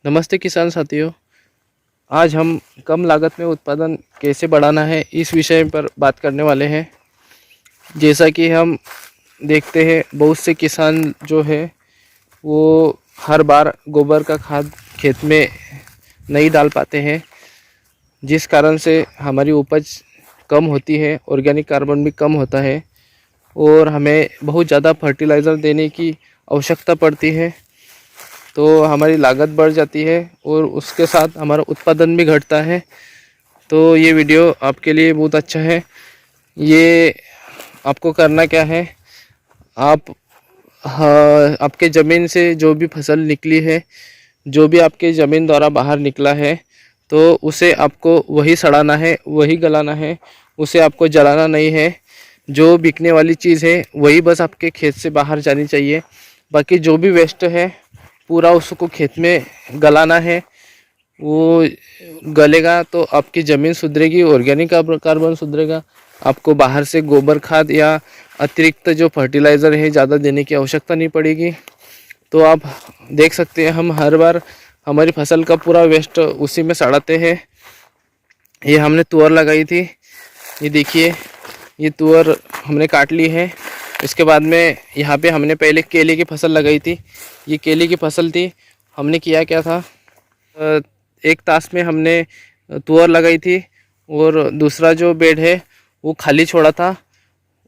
नमस्ते किसान साथियों। आज हम कम लागत में उत्पादन कैसे बढ़ाना है इस विषय पर बात करने वाले हैं। जैसा कि हम देखते हैं बहुत से किसान जो है वो हर बार गोबर का खाद खेत में नहीं डाल पाते हैं, जिस कारण से हमारी उपज कम होती है, ऑर्गेनिक कार्बन भी कम होता है और हमें बहुत ज़्यादा फर्टिलाइज़र देने की आवश्यकता पड़ती है। तो हमारी लागत बढ़ जाती है और उसके साथ हमारा उत्पादन भी घटता है। तो ये वीडियो आपके लिए बहुत अच्छा है। ये आपको करना क्या है, आप आपके ज़मीन से जो भी फसल निकली है, जो भी आपके ज़मीन द्वारा बाहर निकला है, तो उसे आपको वही सड़ाना है, वही गलाना है, उसे आपको जलाना नहीं है। जो बिकने वाली चीज़ है वही बस आपके खेत से बाहर जानी चाहिए। बाकी जो भी वेस्ट है पूरा उसको खेत में गलाना है। वो गलेगा तो आपकी ज़मीन सुधरेगी, ऑर्गेनिक कार्बन सुधरेगा। आपको बाहर से गोबर खाद या अतिरिक्त जो फर्टिलाइज़र है ज़्यादा देने की आवश्यकता नहीं पड़ेगी। तो आप देख सकते हैं हम हर बार हमारी फसल का पूरा वेस्ट उसी में सड़ाते हैं। ये हमने तुअर लगाई थी, ये देखिए ये तुअर हमने काट ली है। इसके बाद में यहाँ पे हमने पहले केले की फसल लगाई थी। ये केले की फसल थी। हमने किया क्या था, एक तास में हमने तुअर लगाई थी और दूसरा जो बेड है वो खाली छोड़ा था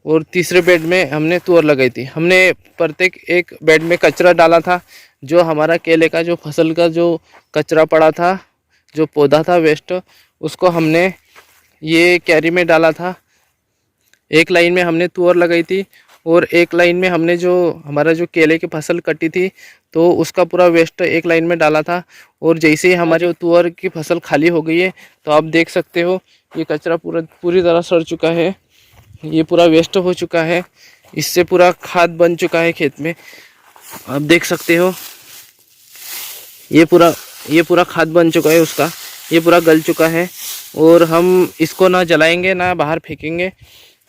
और तीसरे बेड में हमने तुअर लगाई थी। हमने प्रत्येक एक बेड में कचरा डाला था। जो हमारा केले का जो फसल का जो कचरा पड़ा था, जो पौधा था वेस्ट, उसको हमने ये कैरी में डाला था। एक लाइन में हमने तुअर लगाई थी और एक लाइन में हमने जो हमारा जो केले की फसल कटी थी तो उसका पूरा वेस्ट एक लाइन में डाला था। और जैसे ही हमारे तुअर की फसल खाली हो गई है तो आप देख सकते हो ये कचरा पूरी तरह सड़ चुका है, ये पूरा वेस्ट हो चुका है। इससे पूरा खाद बन चुका है खेत में। आप देख सकते हो ये पूरा खाद बन चुका है उसका, ये पूरा गल चुका है। और हम इसको ना जलाएंगे ना बाहर फेंकेंगे।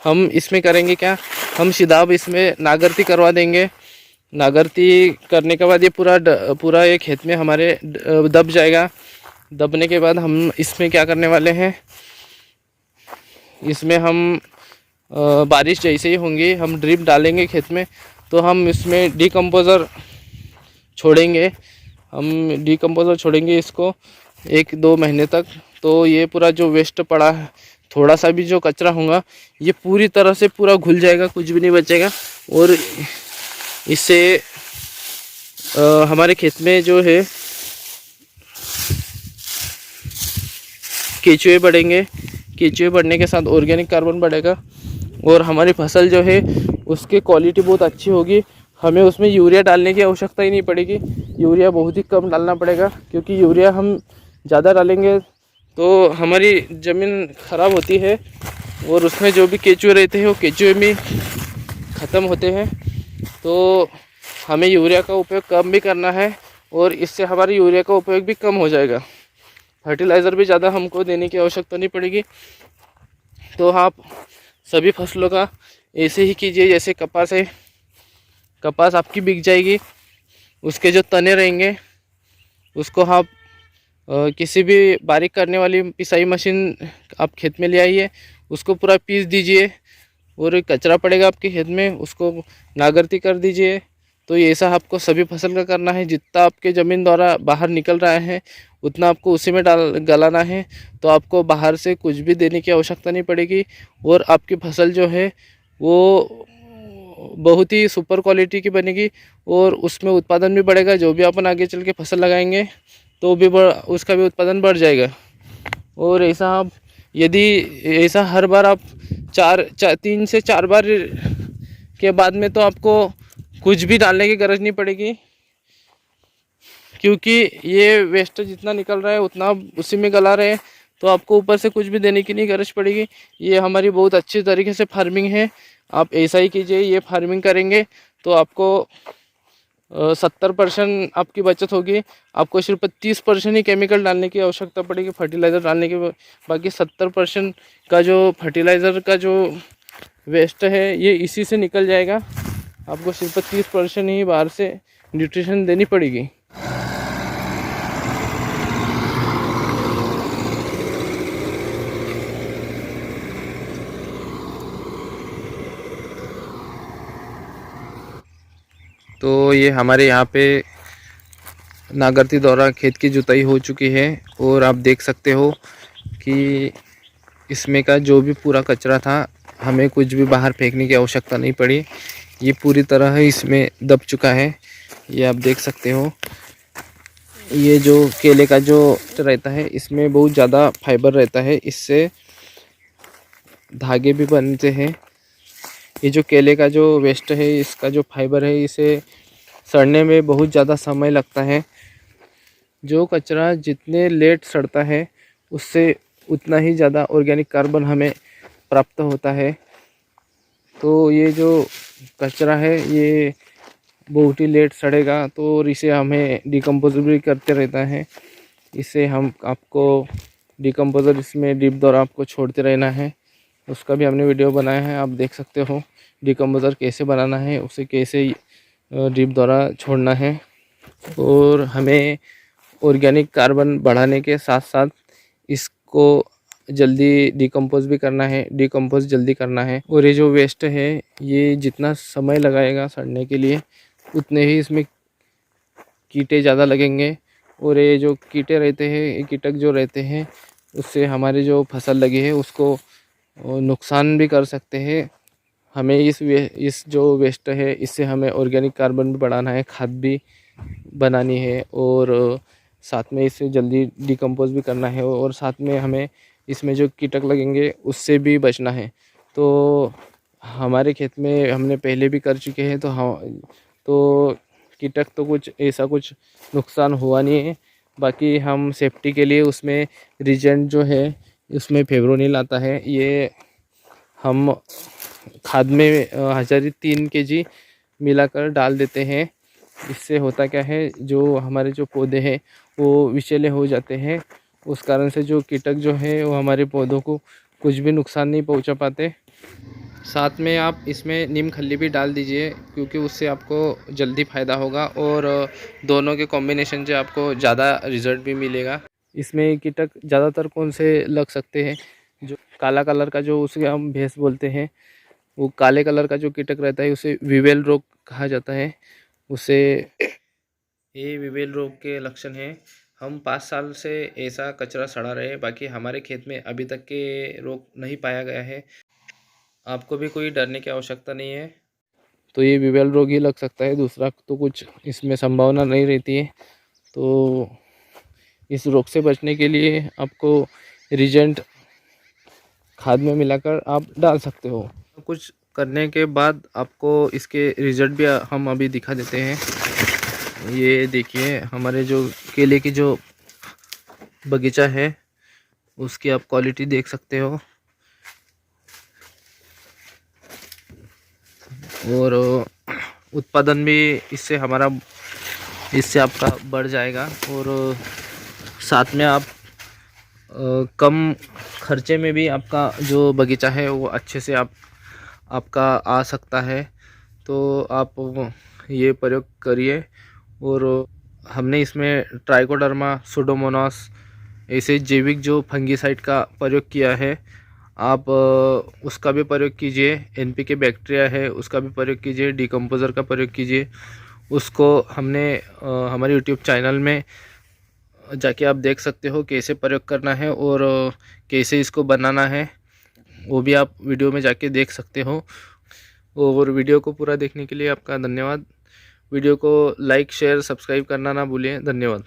हम इसमें करेंगे क्या, हम सीधा अब इसमें नागरती करवा देंगे। नागरती करने के बाद ये पूरा ये खेत में हमारे दब जाएगा। दबने के बाद हम इसमें क्या करने वाले हैं, इसमें हम बारिश जैसे ही होंगी हम ड्रिप डालेंगे खेत में। तो हम इसमें डीकम्पोज़र छोड़ेंगे, हम डीकम्पोज़र छोड़ेंगे इसको 1-2 महीने तक। तो ये पूरा जो वेस्ट पड़ा है, थोड़ा सा भी जो कचरा होगा ये पूरी तरह से पूरा घुल जाएगा, कुछ भी नहीं बचेगा। और इससे हमारे खेत में जो है केचुए बढ़ेंगे। केचुए बढ़ने के साथ ऑर्गेनिक कार्बन बढ़ेगा और हमारी फसल जो है उसकी क्वालिटी बहुत अच्छी होगी। हमें उसमें यूरिया डालने की आवश्यकता ही नहीं पड़ेगी। यूरिया बहुत ही कम डालना पड़ेगा, क्योंकि यूरिया हम ज़्यादा डालेंगे तो हमारी ज़मीन ख़राब होती है और उसमें जो भी केचुए रहते हैं वो केचुए भी ख़त्म होते हैं। तो हमें यूरिया का उपयोग कम भी करना है और इससे हमारी यूरिया का उपयोग भी कम हो जाएगा। फर्टिलाइज़र भी ज़्यादा हमको देने की आवश्यकता नहीं पड़ेगी। तो आप सभी फसलों का ऐसे ही कीजिए जैसे कपास है। कपास आपकी बिक जाएगी, उसके जो तने रहेंगे उसको आप किसी भी बारीक करने वाली पिसाई मशीन आप खेत में ले आइए, उसको पूरा पीस दीजिए और कचरा पड़ेगा आपके खेत में उसको नागरती कर दीजिए। तो ये ऐसा आपको सभी फसल का करना है। जितना आपके ज़मीन द्वारा बाहर निकल रहा है उतना आपको उसी में गलाना है। तो आपको बाहर से कुछ भी देने की आवश्यकता नहीं पड़ेगी और आपकी फसल जो है वो बहुत ही सुपर क्वालिटी की बनेगी और उसमें उत्पादन भी बढ़ेगा। जो भी अपन आगे चल के फसल लगाएंगे तो भी उसका भी उत्पादन बढ़ जाएगा। और ऐसा आप यदि ऐसा हर बार आप 3 से 4 बार के बाद में तो आपको कुछ भी डालने की गरज नहीं पड़ेगी, क्योंकि ये वेस्ट जितना निकल रहा है उतना उसी में गला रहे हैं। तो आपको ऊपर से कुछ भी देने की नहीं गरज पड़ेगी। ये हमारी बहुत अच्छी तरीके से फार्मिंग है। आप ऐसा ही कीजिए, ये फार्मिंग करेंगे तो आपको 70% आपकी बचत होगी। आपको सिर्फ 30% ही केमिकल डालने की आवश्यकता पड़ेगी, फर्टिलाइज़र डालने की। बाकी 70% का जो फर्टिलाइज़र का जो वेस्ट है ये इसी से निकल जाएगा। आपको सिर्फ 30% ही बाहर से न्यूट्रिशन देनी पड़ेगी। तो ये हमारे यहाँ पे नांगरती द्वारा खेत की जुताई हो चुकी है और आप देख सकते हो कि इसमें का जो भी पूरा कचरा था हमें कुछ भी बाहर फेंकने की आवश्यकता नहीं पड़ी। ये पूरी तरह इसमें दब चुका है। ये आप देख सकते हो। ये जो केले का जो रहता है इसमें बहुत ज़्यादा फाइबर रहता है, इससे धागे भी बनते हैं। ये जो केले का जो वेस्ट है इसका जो फाइबर है इसे सड़ने में बहुत ज़्यादा समय लगता है। जो कचरा जितने लेट सड़ता है उससे उतना ही ज़्यादा ऑर्गेनिक कार्बन हमें प्राप्त होता है। तो ये जो कचरा है ये बहुत ही लेट सड़ेगा, तो और इसे हमें डिकम्पोज भी करते रहता है। इसे हम आपको डिकम्पोजर इसमें ड्रिप द्वारा आपको छोड़ते रहना है। उसका भी हमने वीडियो बनाया है, आप देख सकते हो डिकम्पोजर कैसे बनाना है, उसे कैसे ड्रिप द्वारा छोड़ना है। और हमें ऑर्गेनिक कार्बन बढ़ाने के साथ साथ इसको जल्दी डिकम्पोज भी करना है, डिकम्पोज जल्दी करना है। और ये जो वेस्ट है ये जितना समय लगाएगा सड़ने के लिए उतने ही इसमें कीटे ज़्यादा लगेंगे। और ये जो कीटे रहते हैं, ये कीटक जो रहते हैं उससे हमारी जो फसल लगी है उसको नुकसान भी कर सकते हैं। हमें इस जो वेस्ट है इससे हमें ऑर्गेनिक कार्बन भी बढ़ाना है, खाद भी बनानी है और साथ में इसे जल्दी डिकम्पोज भी करना है। और साथ में हमें इसमें जो कीटक लगेंगे उससे भी बचना है। तो हमारे खेत में हमने पहले भी कर चुके हैं, तो कीटक तो कुछ ऐसा कुछ नुकसान हुआ नहीं है। बाकी हम सेफ्टी के लिए उसमें रिजेंट जो है उसमें फेब्रोनिल आता है, ये हम खाद में 1003 kg मिलाकर डाल देते हैं। इससे होता क्या है, जो हमारे जो पौधे हैं वो विषैले हो जाते हैं। उस कारण से जो कीटक जो है वो हमारे पौधों को कुछ भी नुकसान नहीं पहुंचा पाते। साथ में आप इसमें नीम खल्ली भी डाल दीजिए, क्योंकि उससे आपको जल्दी फ़ायदा होगा और दोनों के कॉम्बिनेशन से आपको ज़्यादा रिज़ल्ट भी मिलेगा। इसमें कीटक ज़्यादातर कौन से लग सकते हैं, जो काला कलर का जो उसे हम भैंस बोलते हैं, वो काले कलर का जो कीटक रहता है उसे विवेल रोग कहा जाता है। उसे ये विवेल रोग के लक्षण हैं। हम 5 साल से ऐसा कचरा सड़ा रहे हैं, बाकी हमारे खेत में अभी तक के रोग नहीं पाया गया है। आपको भी कोई डरने की आवश्यकता नहीं है। तो ये विवेल रोग ही लग सकता है, दूसरा तो कुछ इसमें संभावना नहीं रहती है। तो इस रोग से बचने के लिए आपको रिजेंट खाद में मिलाकर आप डाल सकते हो। कुछ करने के बाद आपको इसके रिजल्ट भी हम अभी दिखा देते हैं। ये देखिए हमारे जो केले की जो बगीचा है उसकी आप क्वालिटी देख सकते हो और उत्पादन भी इससे आपका बढ़ जाएगा। और साथ में आप कम खर्चे में भी आपका जो बगीचा है वो अच्छे से आपका आ सकता है। तो आप ये प्रयोग करिए। और हमने इसमें ट्राइकोडर्मा, सुडोमोनास ऐसे जैविक जो फंगीसाइड का प्रयोग किया है। आप उसका भी प्रयोग कीजिए। एनपीके बैक्टीरिया है उसका भी प्रयोग कीजिए, डिकम्पोज़र का प्रयोग कीजिए। उसको हमने हमारे यूट्यूब चैनल में जाके आप देख सकते हो कैसे प्रयोग करना है और कैसे इसको बनाना है, वो भी आप वीडियो में जाके देख सकते हो। और वीडियो को पूरा देखने के लिए आपका धन्यवाद। वीडियो को लाइक, शेयर, सब्सक्राइब करना ना भूलिए। धन्यवाद।